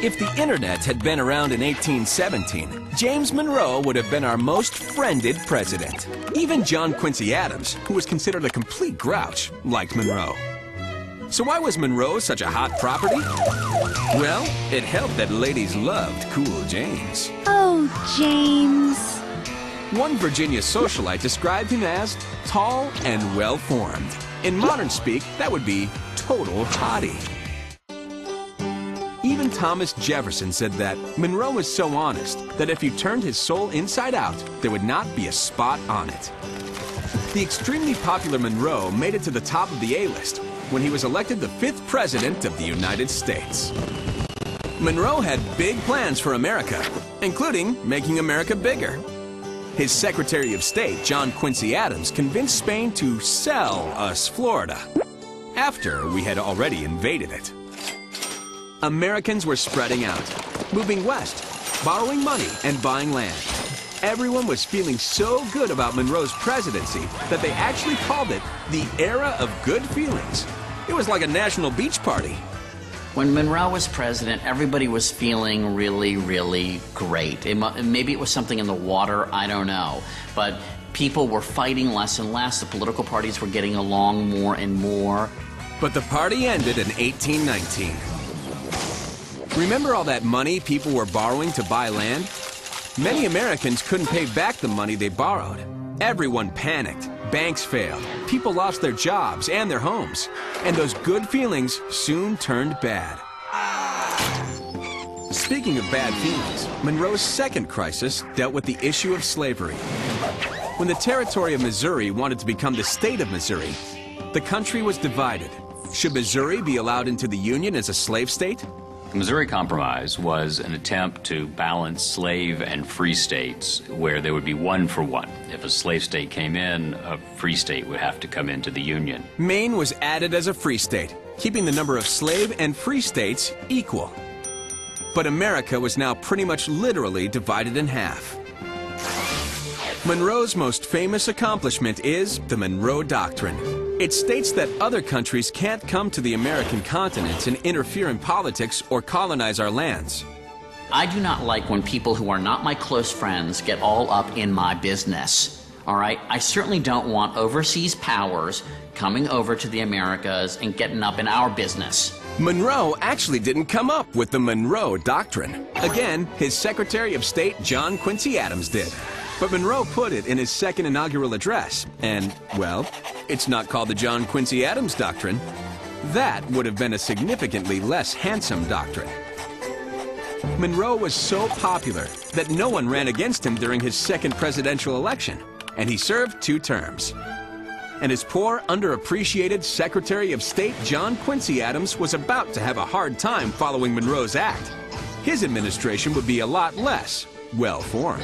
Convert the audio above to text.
If the internet had been around in 1817, James Monroe would have been our most friended president. Even John Quincy Adams, who was considered a complete grouch, liked Monroe. So why was Monroe such a hot property? Well, it helped that ladies loved cool James. Oh, James. One Virginia socialite described him as tall and well-formed. In modern speak, that would be total hottie. Even Thomas Jefferson said that Monroe was so honest that if you turned his soul inside out, there would not be a spot on it. The extremely popular Monroe made it to the top of the A-list when he was elected the 5th President of the United States. Monroe had big plans for America, including making America bigger. His Secretary of State, John Quincy Adams, convinced Spain to sell us Florida, after we had already invaded it. Americans were spreading out, moving west, borrowing money, and buying land. Everyone was feeling so good about Monroe's presidency that they actually called it the era of good feelings. It was like a national beach party. When Monroe was president, everybody was feeling really, really great. Maybe it was something in the water, I don't know. But people were fighting less and less. The political parties were getting along more and more. But the party ended in 1819. Remember all that money people were borrowing to buy land? Many Americans couldn't pay back the money they borrowed. Everyone panicked. Banks failed. People lost their jobs and their homes. And those good feelings soon turned bad. Speaking of bad feelings, Monroe's second crisis dealt with the issue of slavery. When the territory of Missouri wanted to become the state of Missouri, the country was divided. Should Missouri be allowed into the Union as a slave state? The Missouri Compromise was an attempt to balance slave and free states where there would be one for one. If a slave state came in, a free state would have to come into the Union. Maine was added as a free state, keeping the number of slave and free states equal. But America was now pretty much literally divided in half. Monroe's most famous accomplishment is the Monroe Doctrine. It states that other countries can't come to the American continent and interfere in politics or colonize our lands. I do not like when people who are not my close friends get all up in my business. All right? I certainly don't want overseas powers coming over to the Americas and getting up in our business. Monroe actually didn't come up with the Monroe Doctrine. Again, his Secretary of State, John Quincy Adams, did. But Monroe put it in his second inaugural address, and, well, it's not called the John Quincy Adams Doctrine. That would have been a significantly less handsome doctrine. Monroe was so popular that no one ran against him during his second presidential election, and he served 2 terms. And his poor, underappreciated Secretary of State, John Quincy Adams, was about to have a hard time following Monroe's act. His administration would be a lot less well-formed.